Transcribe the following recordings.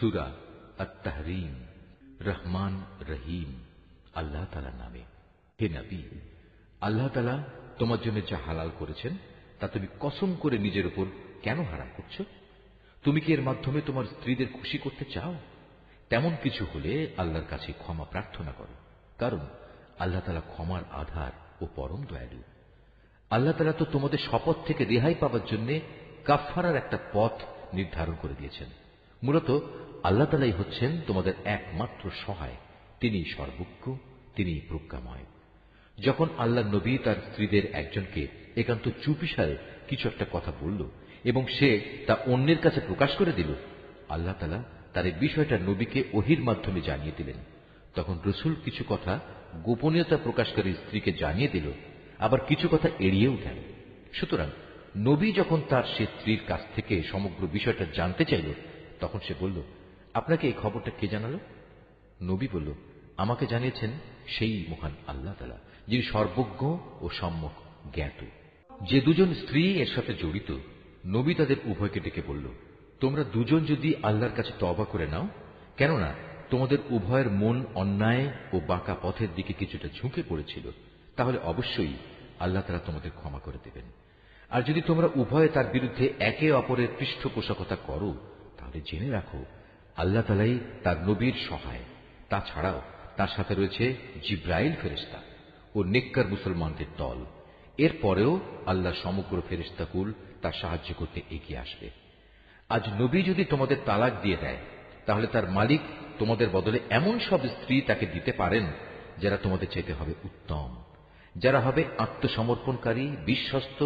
সূরা আত-তাহরীম। রহমান রহিম আল্লাহ তাআলার নামে। হে নবী, আল্লাহ তাআলা তোমার জন্য যা হালাল করেছেন তা তুমি কসম করে নিজের উপর কেন হারাম করছো? তুমি কি এর মাধ্যমে তোমার স্ত্রীদের খুশি করতে চাও? তেমন কিছু হলে আল্লাহর কাছে ক্ষমা প্রার্থনা করো, কারণ আল্লাহ তাআলা ক্ষমার আধার ও পরম দয়ালু। আল্লাহ তাআলা তো তোমাদের শপথ থেকে রেহাই পাওয়ার জন্য কাফফারার একটা পথ নির্ধারণ করে দিয়েছেন। মূলত আল্লাহ তাআলাই হচ্ছেন তোমাদের একমাত্র সহায়। তিনি সর্বজ্ঞ, তিনি প্রজ্ঞাময়। যখন আল্লাহ নবী তার স্ত্রীদের একজনকে একান্ত চুপিসারে কিছু একটা কথা বলল এবং সে তা অন্যের কাছে প্রকাশ করে দিল, আল্লাহ তাআলা তার এই বিষয়টা নবীকে ওহীর মাধ্যমে জানিয়ে দিলেন। তখন রাসূল কিছু কথা গোপনীয়তা প্রকাশকারী স্ত্রীকে জানিয়ে দিল, আবার কিছু কথা এড়িয়েও গেল। সুতরাং নবী যখন তার সে স্ত্রীর কাছ থেকে সমগ্র বিষয়টা জানতে চাইল, তখন সে বলল, আপনাকে এই খবরটা কে জানালো? নবী বলল, আমাকে জানিয়েছেন সেই মহান আল্লাহ তাআলা, যিনি সর্বজ্ঞ ও সম্যক জ্ঞাত। যে দুজন স্ত্রী এর সাথে জড়িত, নবী তাদের উভয়কে ডেকে বলল, তোমরা দুজন যদি আল্লাহর কাছে তওবা করে নাও, কেননা তোমাদের উভয়ের মন অন্যায় ও বাঁকা পথের দিকে কিছুটা ঝুঁকে পড়েছিল, তাহলে অবশ্যই আল্লাহ তাআলা তোমাদের ক্ষমা করে দেবেন। আর যদি তোমরা উভয়ে তার বিরুদ্ধে একে অপরের পৃষ্ঠপোষকতা করো, তাহলে জেনে রাখো আল্লাহ তাআলাই তার নবীর সহায়। তাছাড়াও তার সাথে রয়েছে জিব্রাইল ফেরেশতা ও নেককার মুসলমানদের দল। এরপরেও আল্লাহ সমগ্র ফেরেশতাকুল তার সাহায্য করতে এগিয়ে আসবে। আজ নবী যদি তোমাদের তালাক দিয়ে দেয়, তাহলে তার মালিক তোমাদের বদলে এমন সব স্ত্রী তাকে দিতে পারেন যারা তোমাদের চাইতে হবে উত্তম, যারা হবে আত্মসমর্পণকারী, বিশ্বস্ত,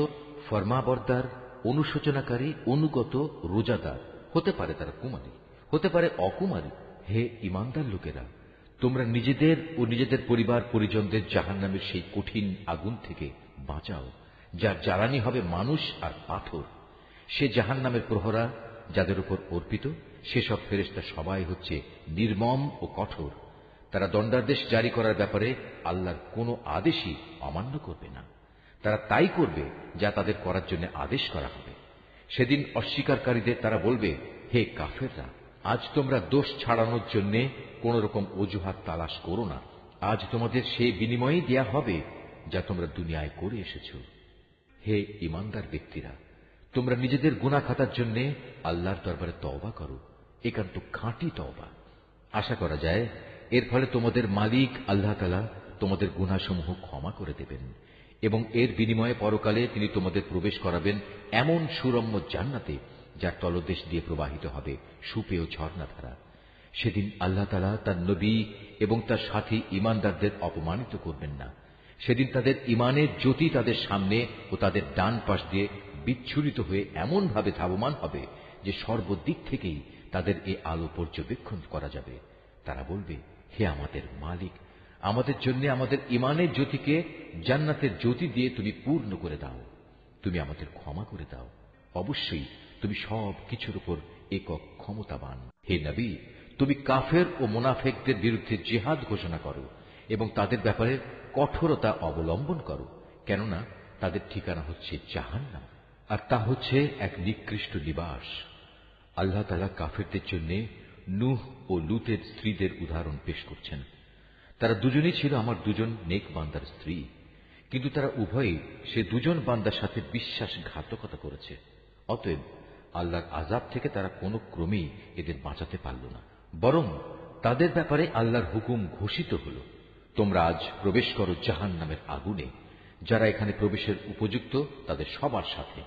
ফরমাবরদার, অনুশোচনাকারী, অনুগত, রোজাদার। হতে পারে তারা কুমারী, হতে পারে অকুমারী। হে ঈমানদার লোকেরা, তোমরা নিজেদের ও নিজেদের পরিবার পরিজনদের জাহান্নামের সেই কঠিন আগুন থেকে বাঁচাও, যার জ্বালানি হবে মানুষ আর পাথর। সে জাহান্নামের প্রহরা যাদের উপর অর্পিত, সেসব ফেরেশতা সবাই হচ্ছে নির্মম ও কঠোর। তারা দণ্ডাদেশ জারি করার ব্যাপারে আল্লাহর কোনো আদেশই অমান্য করবে না। তারা তাই করবে যা তাদের করার জন্য আদেশ করা হবে। সেদিন অস্বীকারীদের তারা বলবে, হে কাফেররা, আজ তোমরা দোষ ছাড়ানোর জন্য কোন রকম অজুহাত তালাশ করো না। আজ তোমাদের সেই বিনিময়ই দেয়া হবে যা তোমরা দুনিয়ায় করে এসেছ। হে ঈমানদার ব্যক্তিরা, তোমরা নিজেদের গুনাহ খাতার জন্য আল্লাহর দরবারে তওবা করো, একান্ত খাঁটি তওবা। আশা করা যায় এর ফলে তোমাদের মালিক আল্লাহ তাআলা তোমাদের গুনাহসমূহ ক্ষমা করে দেবেন এবং এর বিনিময়ে পরকালে তিনি তোমাদের প্রবেশ করাবেন এমন সুরম্য জান্নাতে, যার তলদেশ দিয়ে প্রবাহিত হবে সুপেয় ঝর্ণাধারা। সেদিন আল্লাহ তাআলা তার নবী এবং তার সাথী ঈমানদারদের অপমানিত করবেন না। সেদিন তাদের ঈমানের জ্যোতি তাদের সামনে ও তাদের ডান পাশ দিয়ে বিচ্ছুরিত হয়ে এমন ভাবে ধাবমান হবে যে সর্বদিক থেকেই তাদের এ আলো পর্যবেক্ষণ করা যাবে। তারা বলবে, হে আমাদের মালিক, আমাদের জন্য আমাদের ঈমানের জ্যোতিকে জান্নাতের জ্যোতি দিয়ে তুমি পূর্ণ করে দাও। তুমি আমাদের ক্ষমা করে দাও। অবশ্যই তুমি সব কিছুর উপর একক ক্ষমতাবান। হে নবী, তুমি কাফের ও মুনাফিকদের বিরুদ্ধে জিহাদ ঘোষণা করো এবং তাদের ব্যাপারে কঠোরতা অবলম্বন করো, কেননা তাদের ঠিকানা হচ্ছে জাহান্নাম, আর তা হচ্ছে এক নিকৃষ্ট নিবাস। আল্লাহ তাআলা কাফেরদের জন্য নূহ ও লূতের স্ত্রীদের উদাহরণ পেশ করছেন। তারা দুজনেই ছিল আমার দুজন নেক বান্দার স্ত্রী, কিন্তু তারা উভয়ই সে দুজন বান্দার সাথে বিশ্বাসঘাতকতা করেছে। অতএব আল্লাহর আযাব থেকে তারা কোনো ক্রমেই এদের বাঁচাতে পারল না, বরং তাদের ব্যাপারে আল্লাহর হুকুম ঘোষিত হল, তোমরা আজ প্রবেশ করো জাহান্নামের আগুনে। যারা এখানে প্রবেশের উপযুক্ত তাদের সবার সাথে।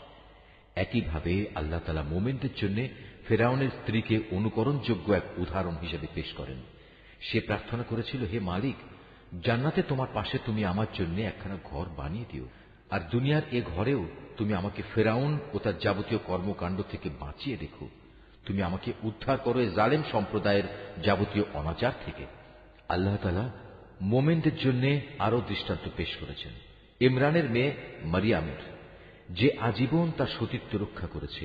একইভাবে আল্লাহ তাআলা মুমিনদের জন্য ফেরাউনের স্ত্রীকে অনুকরণযোগ্য এক উদাহরণ হিসেবে পেশ করেন। সে প্রার্থনা করেছিল, হে মালিক, জান্নাতে তোমার পাশে তুমি আমার জন্য একখানা ঘর বানিয়ে দিও, আর দুনিয়ার এ ঘরেও তুমি আমাকে ফেরাউন ও তার যাবতীয় কর্মকাণ্ড থেকে বাঁচিয়ে রেখো। তুমি আমাকে উদ্ধার করো এ জালেম সম্প্রদায়ের যাবতীয় অনাচার থেকে। আল্লাহ তাআলা মুমিনদের জন্য আরো দৃষ্টান্ত পেশ করেছেন ইমরানের মেয়ে মারিয়ামের, যে আজীবন তার সতীত্ব রক্ষা করেছে।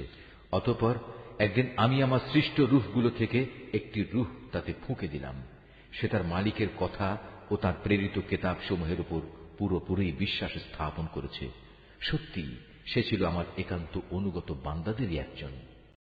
অতঃপর একদিন আমি আমার সৃষ্ট রূহগুলো থেকে একটি রূহ তাতে ফুঁকে দিলাম। সে তার মালিকের কথা ও তার প্রেরিত কিতাব সমূহের উপর পুরোপুরি বিশ্বাস স্থাপন করেছে। সত্যি সে ছিল আমার একান্ত অনুগত বান্দাদেরই একজন।